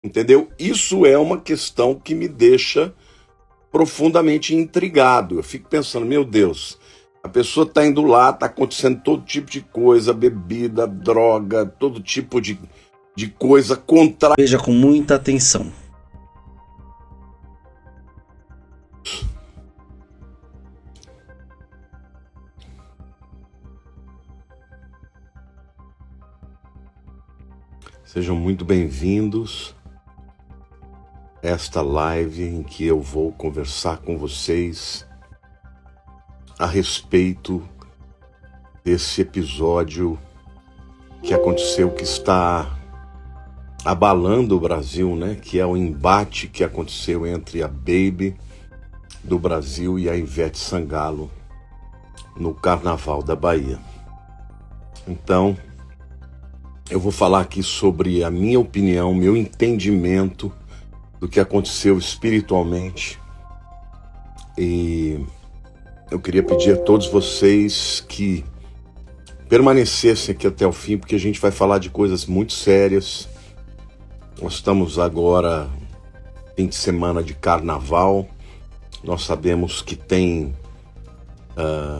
Entendeu? Isso é uma questão que me deixa profundamente intrigado. Eu fico pensando, meu Deus, a pessoa está indo lá, está acontecendo todo tipo de coisa, bebida, droga, todo tipo de coisa contrária. Veja com muita atenção. Sejam muito bem-vindos a esta live em que eu vou conversar com vocês a respeito desse episódio que aconteceu, que está abalando o Brasil, né? Que é o embate que aconteceu entre a Baby do Brasil e a Ivete Sangalo no Carnaval da Bahia. Então, eu vou falar aqui sobre a minha opinião, meu entendimento do que aconteceu espiritualmente. E eu queria pedir a todos vocês que permanecessem aqui até o fim, porque a gente vai falar de coisas muito sérias. Nós estamos agora fim de semana de carnaval. Nós sabemos que tem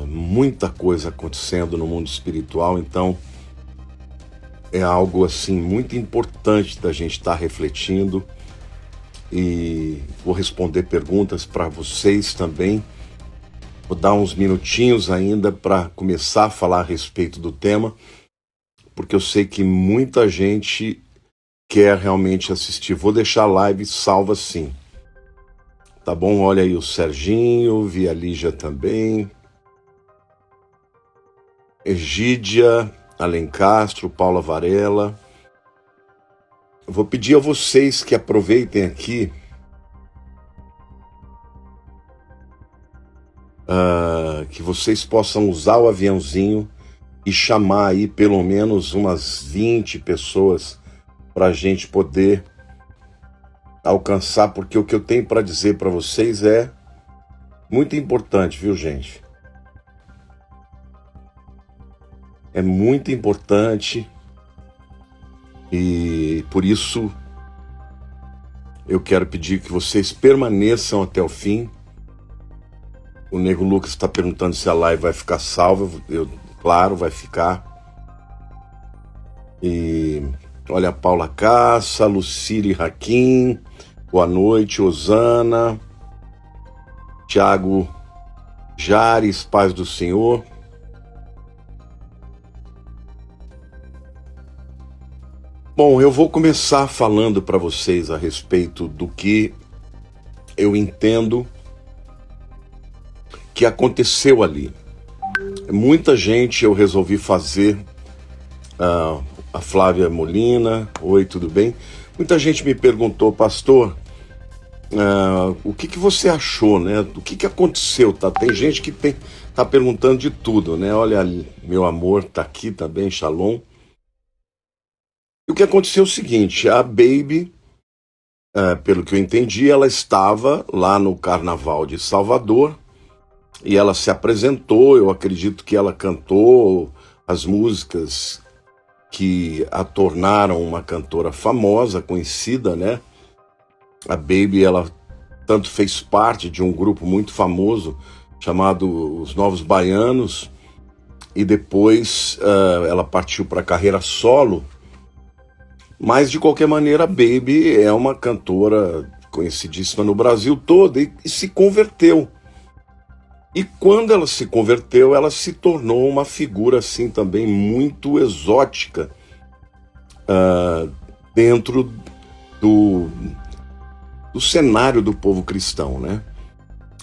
muita coisa acontecendo no mundo espiritual, então é algo assim muito importante da gente estar refletindo, e vou responder perguntas para vocês também. Vou dar uns minutinhos ainda para começar a falar a respeito do tema, porque eu sei que muita gente quer realmente assistir. Vou deixar a live salva sim. Tá bom? Olha aí o Serginho, vi a Lígia também. Egídia, Alencastro, Paula Varela. Eu vou pedir a vocês que aproveitem aqui que vocês possam usar o aviãozinho e chamar aí pelo menos umas 20 pessoas para a gente poder alcançar, porque o que eu tenho para dizer para vocês é muito importante, viu, gente? É muito importante e por isso eu quero pedir que vocês permaneçam até o fim. O Nego Lucas está perguntando se a live vai ficar salva. Claro, vai ficar. E olha a Paula Caça, Lucire Raquim, boa noite, Osana, Tiago Jares, paz do Senhor. Bom, eu vou começar falando para vocês a respeito do que eu entendo que aconteceu ali. Muita gente eu resolvi fazer, a Flávia Molina, oi, tudo bem? Muita gente me perguntou, pastor, o que você achou, né? O que aconteceu, tá? Tem gente que tá perguntando de tudo, né? Olha, meu amor tá aqui também, Shalom. E o que aconteceu é o seguinte, a Baby, pelo que eu entendi, ela estava lá no Carnaval de Salvador e ela se apresentou. Eu acredito que ela cantou as músicas que a tornaram uma cantora famosa, conhecida, né? A Baby, ela tanto fez parte de um grupo muito famoso chamado Os Novos Baianos, e depois ela partiu para a carreira solo. Mas, de qualquer maneira, a Baby é uma cantora conhecidíssima no Brasil todo e se converteu. E quando ela se converteu, ela se tornou uma figura assim também muito exótica dentro do cenário do povo cristão, né?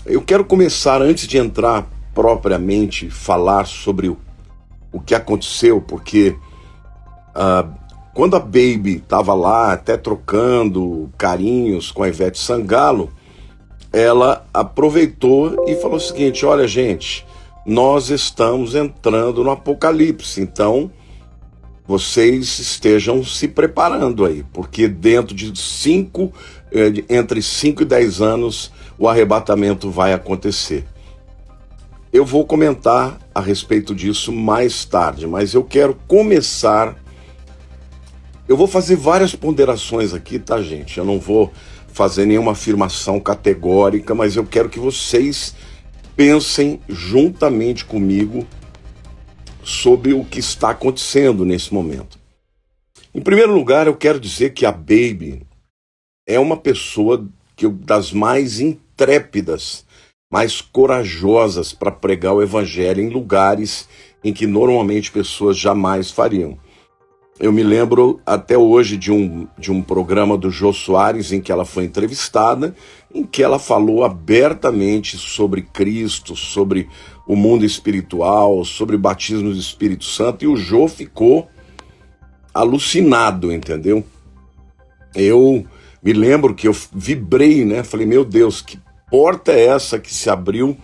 Eu quero começar, antes de entrar propriamente, falar sobre o que aconteceu, porque quando a Baby estava lá, até trocando carinhos com a Ivete Sangalo, ela aproveitou e falou o seguinte: olha, gente, nós estamos entrando no Apocalipse, então vocês estejam se preparando aí, porque dentro de entre 5 e 10 anos, o arrebatamento vai acontecer. Eu vou comentar a respeito disso mais tarde, mas eu quero começar Eu vou fazer várias ponderações aqui, tá, gente? Eu não vou fazer nenhuma afirmação categórica, mas eu quero que vocês pensem juntamente comigo sobre o que está acontecendo nesse momento. Em primeiro lugar, eu quero dizer que a Baby é uma pessoa das mais intrépidas, mais corajosas para pregar o evangelho em lugares em que normalmente pessoas jamais fariam. Eu me lembro até hoje de um programa do Jô Soares em que ela foi entrevistada, em que ela falou abertamente sobre Cristo, sobre o mundo espiritual, sobre o batismo do Espírito Santo, e o Jô ficou alucinado, entendeu? Eu me lembro que eu vibrei, né? Falei, meu Deus, que porta é essa que se abriu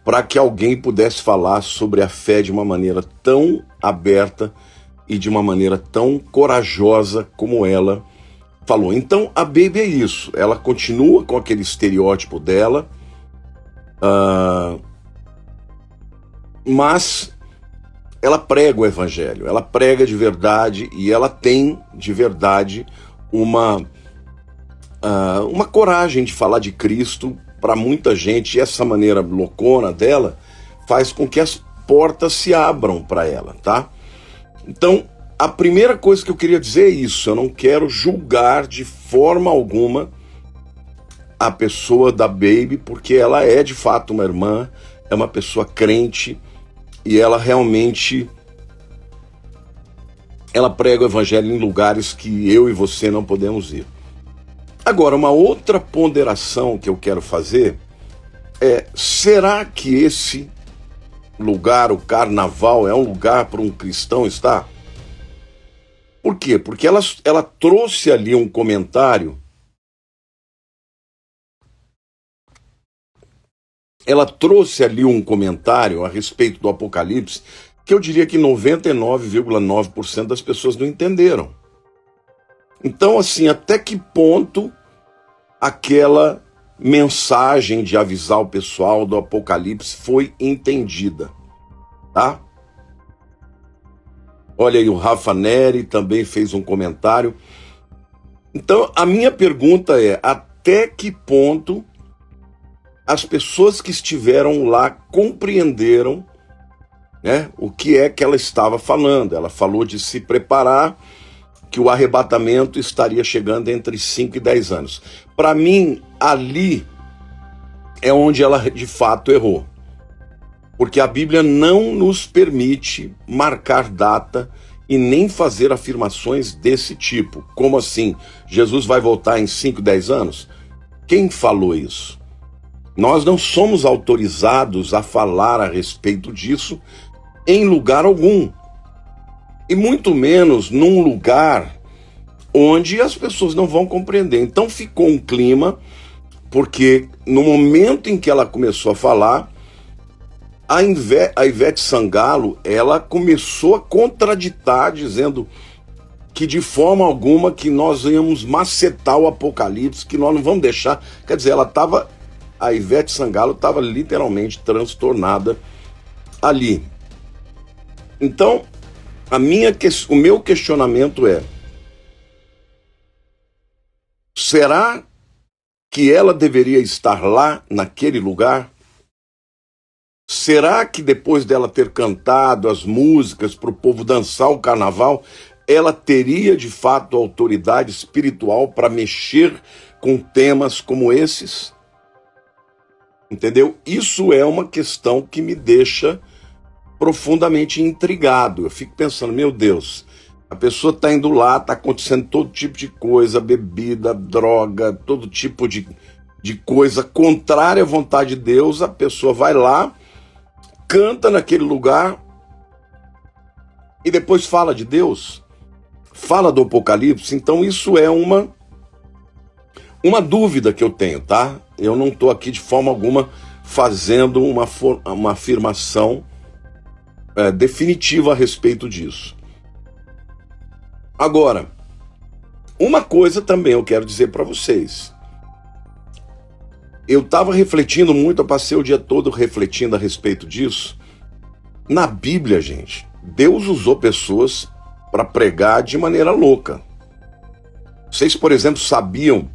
para que alguém pudesse falar sobre a fé de uma maneira tão aberta e de uma maneira tão corajosa como ela falou. Então, a Baby é isso. Ela continua com aquele estereótipo dela, mas ela prega o evangelho, ela prega de verdade e ela tem de verdade uma coragem de falar de Cristo para muita gente. E essa maneira loucona dela faz com que as portas se abram para ela, tá? Então, a primeira coisa que eu queria dizer é isso. Eu não quero julgar de forma alguma a pessoa da Baby, porque ela é de fato uma irmã, é uma pessoa crente, e ela realmente prega o evangelho em lugares que eu e você não podemos ir. Agora, uma outra ponderação que eu quero fazer é: será que esse lugar, o carnaval, é um lugar para um cristão estar? Por quê? Porque ela trouxe ali um comentário. Ela trouxe ali um comentário a respeito do Apocalipse que eu diria que 99,9% das pessoas não entenderam. Então, assim, até que ponto aquela mensagem de avisar o pessoal do Apocalipse foi entendida, tá? Olha aí, o Rafa Neri também fez um comentário. Então, a minha pergunta é: até que ponto as pessoas que estiveram lá compreenderam, né, o que é que ela estava falando? Ela falou de se preparar, que o arrebatamento estaria chegando entre 5 e 10 anos. Para mim, ali é onde ela de fato errou. Porque a Bíblia não nos permite marcar data e nem fazer afirmações desse tipo. Como assim? Jesus vai voltar em 5, 10 anos? Quem falou isso? Nós não somos autorizados a falar a respeito disso em lugar algum. E muito menos num lugar onde as pessoas não vão compreender. Então ficou um clima, porque no momento em que ela começou a falar, a Ivete Sangalo, ela começou a contraditar, dizendo que de forma alguma que nós íamos macetar o Apocalipse, que nós não vamos deixar. Quer dizer, a Ivete Sangalo estava literalmente transtornada ali. Então, o meu questionamento é: será que ela deveria estar lá, naquele lugar? Será que depois dela ter cantado as músicas para o povo dançar o carnaval, ela teria de fato autoridade espiritual para mexer com temas como esses? Entendeu? Isso é uma questão que me deixa profundamente intrigado. Eu fico pensando, meu Deus, a pessoa está indo lá, está acontecendo todo tipo de coisa, bebida, droga, todo tipo de coisa contrária à vontade de Deus. A pessoa vai lá, canta naquele lugar e depois fala de Deus, fala do Apocalipse. Então isso é uma dúvida que eu tenho, tá? Eu não estou aqui de forma alguma fazendo uma afirmação definitiva a respeito disso. Agora, uma coisa também eu quero dizer para vocês. Eu estava refletindo muito, eu passei o dia todo refletindo a respeito disso. Na Bíblia, gente, Deus usou pessoas para pregar de maneira louca. Vocês, por exemplo, sabiam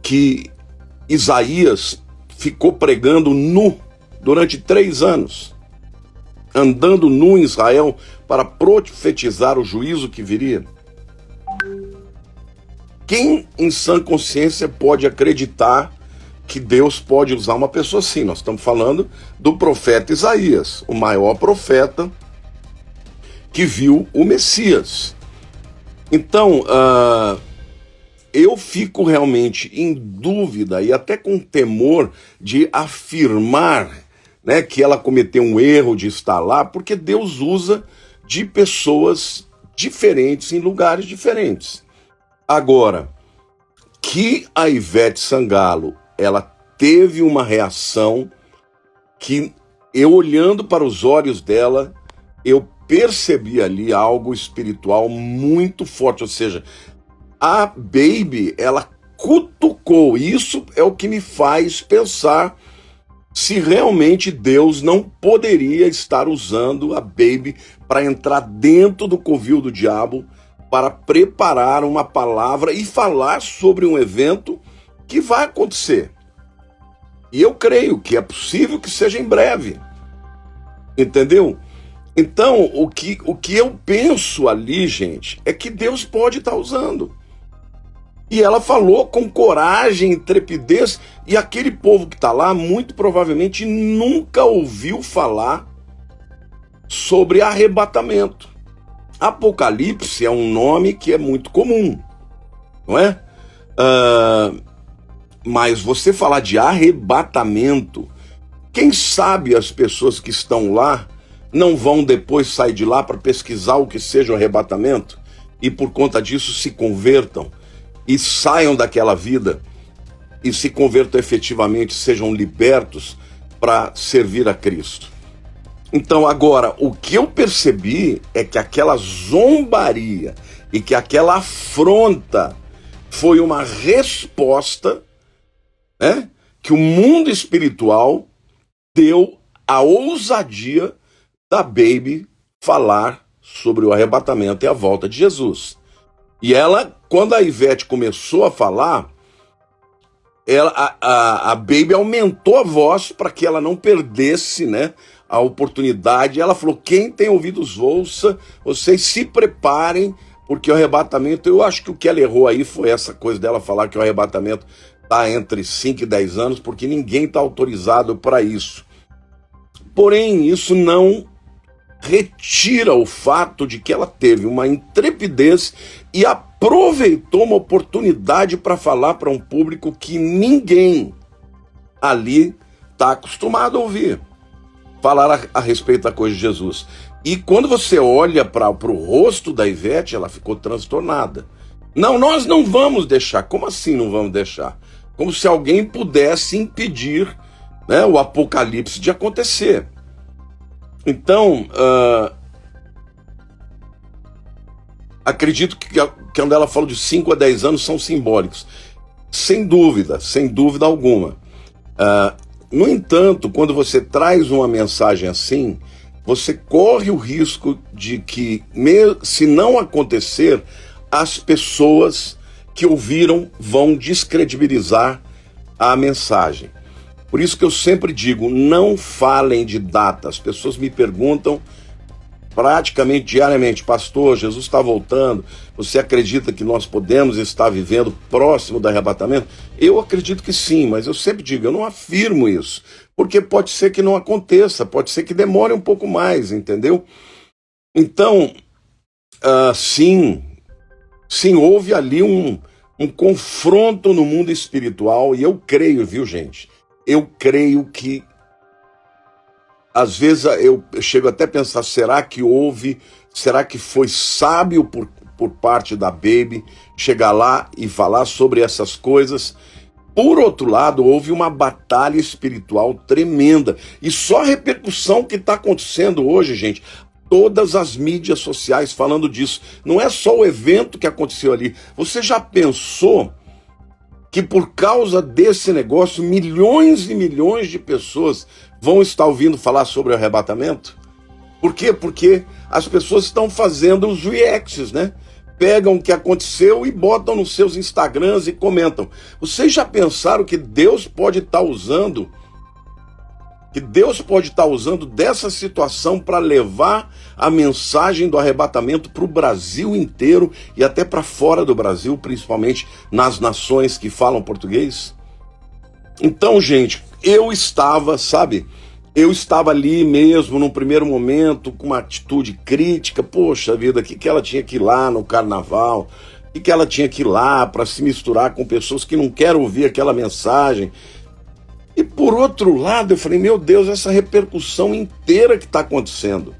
que Isaías ficou pregando nu durante 3 anos, andando nu em Israel para profetizar o juízo que viria? Quem em sã consciência pode acreditar que Deus pode usar uma pessoa assim? Nós estamos falando do profeta Isaías, o maior profeta que viu o Messias. Então, eu fico realmente em dúvida e até com temor de afirmar, né, que ela cometeu um erro de estar lá, porque Deus usa de pessoas diferentes em lugares diferentes. Agora, que a Ivete Sangalo, ela teve uma reação que eu, olhando para os olhos dela, eu percebi ali algo espiritual muito forte, ou seja, a Baby, ela cutucou. Isso é o que me faz pensar se realmente Deus não poderia estar usando a Baby para entrar dentro do covil do diabo, para preparar uma palavra e falar sobre um evento que vai acontecer. E eu creio que é possível que seja em breve. Entendeu? Então, o que eu penso ali, gente, é que Deus pode estar usando. E ela falou com coragem, intrepidez, e aquele povo que está lá, muito provavelmente, nunca ouviu falar sobre arrebatamento. Apocalipse é um nome que é muito comum, não é? Mas você falar de arrebatamento, quem sabe as pessoas que estão lá não vão depois sair de lá para pesquisar o que seja o arrebatamento e por conta disso se convertam e saiam daquela vida e se convertam efetivamente, sejam libertos para servir a Cristo. Então agora, o que eu percebi é que aquela zombaria e que aquela afronta foi uma resposta, né, que o mundo espiritual deu à ousadia da Baby falar sobre o arrebatamento e a volta de Jesus. E ela, quando a Ivete começou a falar, a Baby aumentou a voz para que ela não perdesse, né, a oportunidade. Ela falou: quem tem ouvidos ouça, vocês se preparem, porque o arrebatamento, eu acho que o que ela errou aí foi essa coisa dela falar que o arrebatamento está entre 5 e 10 anos, porque ninguém está autorizado para isso. Porém, isso não retira o fato de que ela teve uma intrepidez e aproveitou uma oportunidade para falar para um público que ninguém ali está acostumado a ouvir falar a respeito da coisa de Jesus. E quando você olha para o rosto da Ivete, ela ficou transtornada. Não, nós não vamos deixar. Como assim não vamos deixar? Como se alguém pudesse impedir, né, o apocalipse de acontecer. Então, acredito que quando ela fala de 5 a 10 anos são simbólicos. Sem dúvida alguma. No entanto, quando você traz uma mensagem assim, você corre o risco de que, se não acontecer, as pessoas que ouviram vão descredibilizar a mensagem. Por isso que eu sempre digo, não falem de data. As pessoas me perguntam praticamente diariamente: pastor, Jesus está voltando, você acredita que nós podemos estar vivendo próximo do arrebatamento? Eu acredito que sim, mas eu sempre digo, eu não afirmo isso, porque pode ser que não aconteça, pode ser que demore um pouco mais, entendeu? Então, sim, houve ali um confronto no mundo espiritual, e eu creio, viu, gente? Eu creio que às vezes eu chego até a pensar, será que foi sábio por parte da Baby chegar lá e falar sobre essas coisas? Por outro lado, houve uma batalha espiritual tremenda. E só a repercussão que está acontecendo hoje, gente, todas as mídias sociais falando disso. Não é só o evento que aconteceu ali. Você já pensou que por causa desse negócio, milhões e milhões de pessoas vão estar ouvindo falar sobre o arrebatamento? Por quê? Porque as pessoas estão fazendo os reacts, né? Pegam o que aconteceu e botam nos seus Instagrams e comentam. Vocês já pensaram que Deus pode estar usando dessa situação para levar a mensagem do arrebatamento para o Brasil inteiro e até para fora do Brasil, principalmente nas nações que falam português? Então, gente, eu estava ali mesmo, num primeiro momento, com uma atitude crítica. Poxa vida, o que ela tinha que ir lá no carnaval? O que ela tinha que ir lá para se misturar com pessoas que não querem ouvir aquela mensagem? E por outro lado, eu falei, meu Deus, essa repercussão inteira que está acontecendo.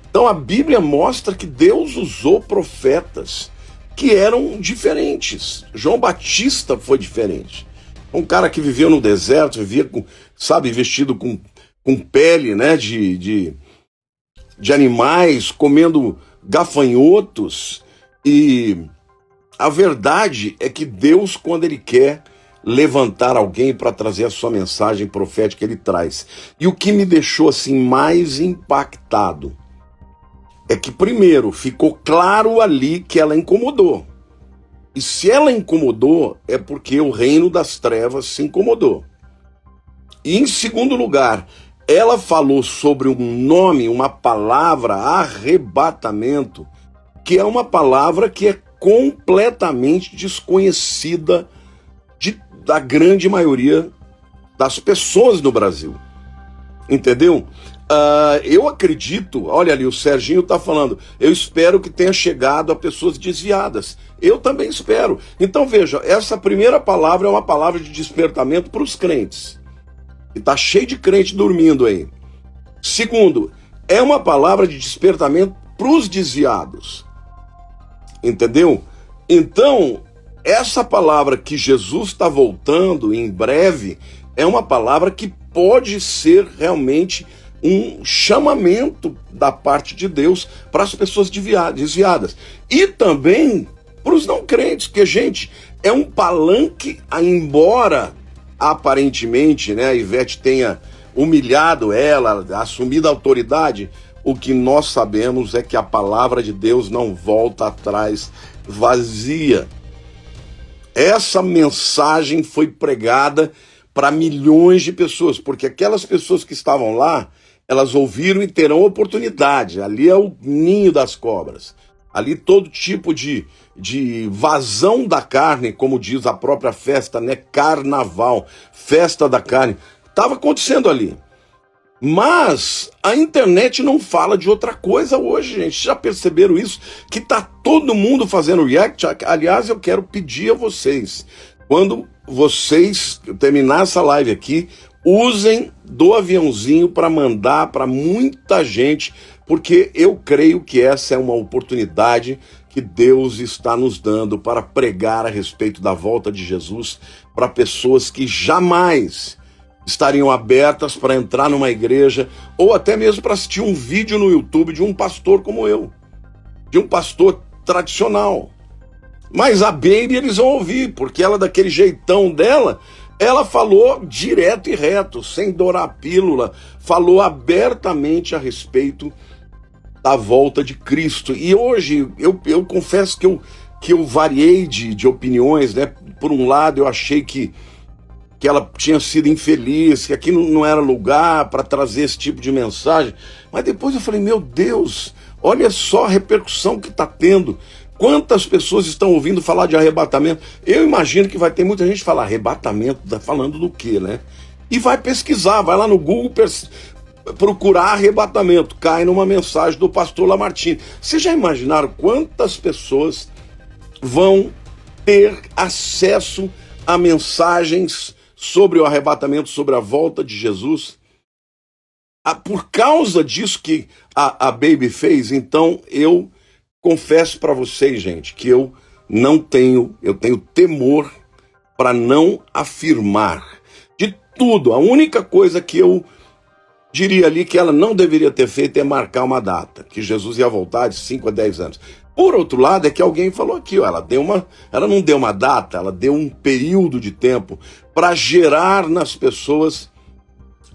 Então a Bíblia mostra que Deus usou profetas que eram diferentes. João Batista foi diferente. Um cara que viveu no deserto, vivia vestido com pele, né, de animais, comendo gafanhotos. E a verdade é que Deus, quando Ele quer levantar alguém para trazer a sua mensagem profética, Ele traz. E o que me deixou assim mais impactado é que, primeiro, ficou claro ali que ela incomodou. E se ela incomodou, é porque o reino das trevas se incomodou. E em segundo lugar, ela falou sobre um nome, uma palavra, arrebatamento, que é uma palavra que é completamente desconhecida da grande maioria das pessoas no Brasil. Entendeu? Eu acredito, olha ali, o Serginho está falando, eu espero que tenha chegado a pessoas desviadas. Eu também espero. Então veja, essa primeira palavra é uma palavra de despertamento para os crentes. E está cheio de crente dormindo aí. Segundo, é uma palavra de despertamento para os desviados. Entendeu? Então, essa palavra que Jesus está voltando em breve é uma palavra que pode ser realmente um chamamento da parte de Deus para as pessoas desviadas. E também para os não crentes, porque, gente, é um palanque, embora aparentemente, né, a Ivete tenha humilhado ela, assumido a autoridade, o que nós sabemos é que a palavra de Deus não volta atrás vazia. Essa mensagem foi pregada para milhões de pessoas, porque aquelas pessoas que estavam lá, elas ouviram e terão oportunidade. Ali é o ninho das cobras. Ali todo tipo de vazão da carne, como diz a própria festa, né? Carnaval, festa da carne, estava acontecendo ali. Mas a internet não fala de outra coisa hoje, gente. Já perceberam isso? Que tá todo mundo fazendo react. Aliás, eu quero pedir a vocês, quando vocês terminar essa live aqui, usem do aviãozinho para mandar para muita gente, porque eu creio que essa é uma oportunidade que Deus está nos dando para pregar a respeito da volta de Jesus para pessoas que jamais estariam abertas para entrar numa igreja ou até mesmo para assistir um vídeo no YouTube de um pastor como eu, de um pastor tradicional. Mas a Baby eles vão ouvir, porque ela, daquele jeitão dela, ela falou direto e reto, sem dourar a pílula, falou abertamente a respeito da volta de Cristo. E hoje, eu confesso que eu variei de opiniões, né? Por um lado, eu achei que ela tinha sido infeliz, que aqui não era lugar para trazer esse tipo de mensagem. Mas depois eu falei, meu Deus, olha só a repercussão que está tendo. Quantas pessoas estão ouvindo falar de arrebatamento? Eu imagino que vai ter muita gente falar, arrebatamento, tá falando do quê, né? E vai pesquisar, vai lá no Google procurar arrebatamento, cai numa mensagem do pastor Lamartine. Vocês já imaginaram quantas pessoas vão ter acesso a mensagens sobre o arrebatamento, sobre a volta de Jesus? Por causa disso que a Baby fez, então eu confesso para vocês, gente, que eu tenho temor para não afirmar de tudo. A única coisa que eu diria ali que ela não deveria ter feito é marcar uma data, que Jesus ia voltar de 5 a 10 anos. Por outro lado, é que alguém falou aqui, ó, ela não deu uma data, ela deu um período de tempo para gerar nas pessoas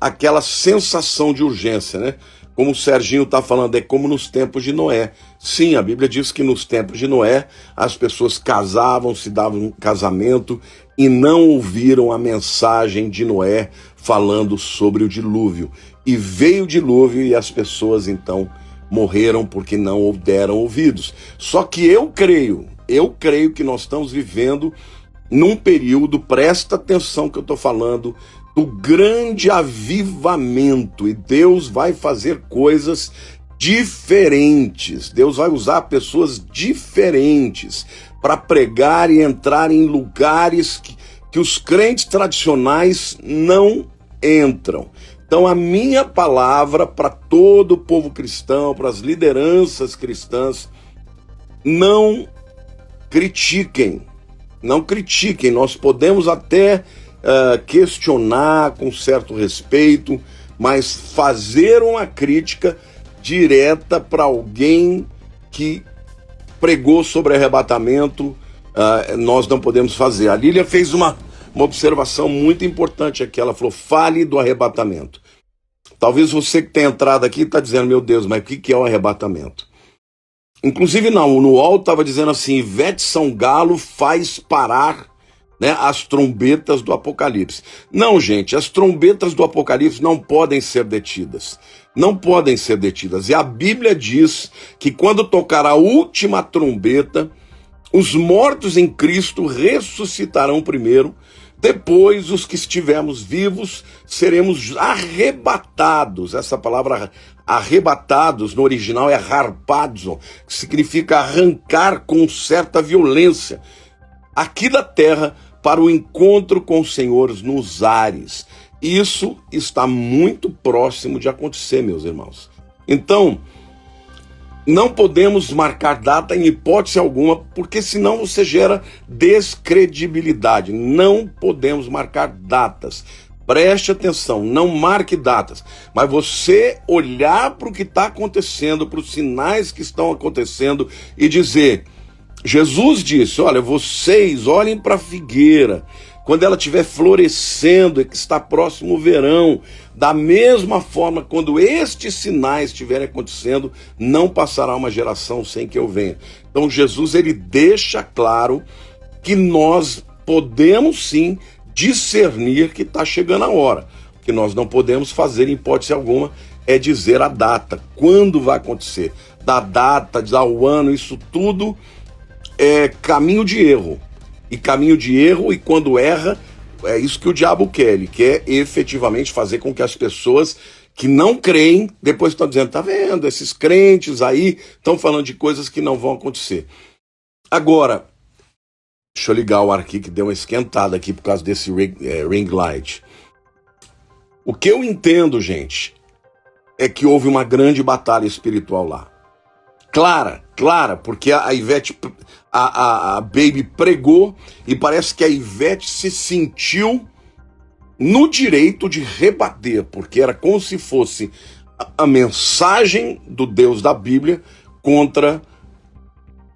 aquela sensação de urgência, né? como o Serginho está falando, é como nos tempos de Noé. Sim, a Bíblia diz que nos tempos de Noé as pessoas casavam, se davam um casamento e não ouviram a mensagem de Noé falando sobre o dilúvio. E veio o dilúvio e as pessoas então morreram porque não deram ouvidos. Só que eu creio que nós estamos vivendo num período, presta atenção que eu estou falando, do grande avivamento, e Deus vai fazer coisas diferentes. Deus vai usar pessoas diferentes para pregar e entrar em lugares que os crentes tradicionais não entram. Então a minha palavra para todo o povo cristão, para as lideranças cristãs, não critiquem, nós podemos até questionar com certo respeito, mas fazer uma crítica direta para alguém que pregou sobre arrebatamento, nós não podemos fazer. A Lília fez uma observação muito importante aqui, ela falou, fale do arrebatamento. Talvez você que tenha entrado aqui está dizendo, meu Deus, mas o que é o arrebatamento? Inclusive no UOL estava dizendo assim, Ivete Sangalo faz parar, né, as trombetas do Apocalipse. Não, gente, as trombetas do Apocalipse não podem ser detidas. Não podem ser detidas. E a Bíblia diz que quando tocar a última trombeta, os mortos em Cristo ressuscitarão primeiro, depois os que estivermos vivos seremos arrebatados. Essa palavra arrebatados no original é harpazo, que significa arrancar com certa violência aqui da terra para o encontro com os senhores nos ares. Isso está muito próximo de acontecer, meus irmãos. Então, não podemos marcar data em hipótese alguma, porque senão você gera descredibilidade. Não podemos marcar datas. Preste atenção, não marque datas. Mas você olhar para o que está acontecendo, para os sinais que estão acontecendo e dizer, Jesus disse, olha, vocês olhem para a figueira, quando ela estiver florescendo e que está próximo o verão, da mesma forma, quando estes sinais estiverem acontecendo, não passará uma geração sem que eu venha. Então Jesus, ele deixa claro que nós podemos sim discernir que está chegando a hora. O que nós não podemos fazer em hipótese alguma é dizer a data, quando vai acontecer. Da data, ao ano, isso tudo é caminho de erro. E caminho de erro, e quando erra, é isso que o diabo quer. Ele quer efetivamente fazer com que as pessoas que não creem, depois estão dizendo, tá vendo, esses crentes aí estão falando de coisas que não vão acontecer. Agora, deixa eu ligar o ar aqui, que deu uma esquentada aqui por causa desse ring light. O que eu entendo, gente, é que houve uma grande batalha espiritual lá. Clara, porque a Ivete, a Baby pregou e parece que a Ivete se sentiu no direito de rebater, porque era como se fosse a mensagem do Deus da Bíblia contra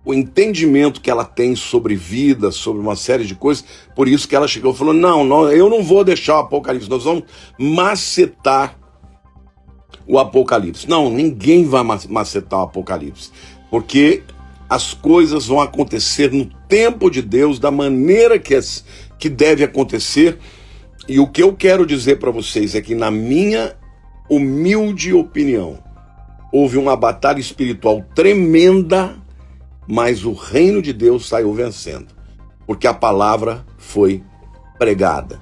o entendimento que ela tem sobre vida, sobre uma série de coisas. Por isso que ela chegou e falou, não, eu não vou deixar o Apocalipse, nós vamos macetar o Apocalipse. Não, ninguém vai macetar o Apocalipse, porque as coisas vão acontecer no tempo de Deus, da maneira que deve acontecer. E o que eu quero dizer para vocês é que, na minha humilde opinião, houve uma batalha espiritual tremenda, mas o reino de Deus saiu vencendo, porque a palavra foi pregada.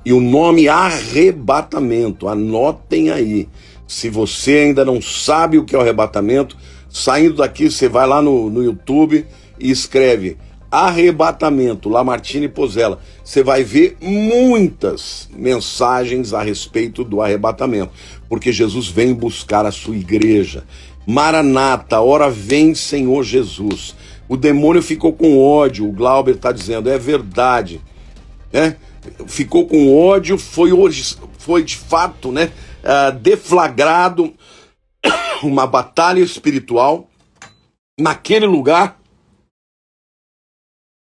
E o nome arrebatamento, anotem aí. Se você ainda não sabe o que é o arrebatamento, saindo daqui, você vai lá no YouTube e escreve arrebatamento, Lamartine Pozella. Você vai ver muitas mensagens a respeito do arrebatamento, porque Jesus vem buscar a sua igreja. Maranata, ora vem, Senhor Jesus. O demônio ficou com ódio, o Glauber está dizendo, é verdade, né? Ficou com ódio, foi de fato, né, deflagrado uma batalha espiritual naquele lugar,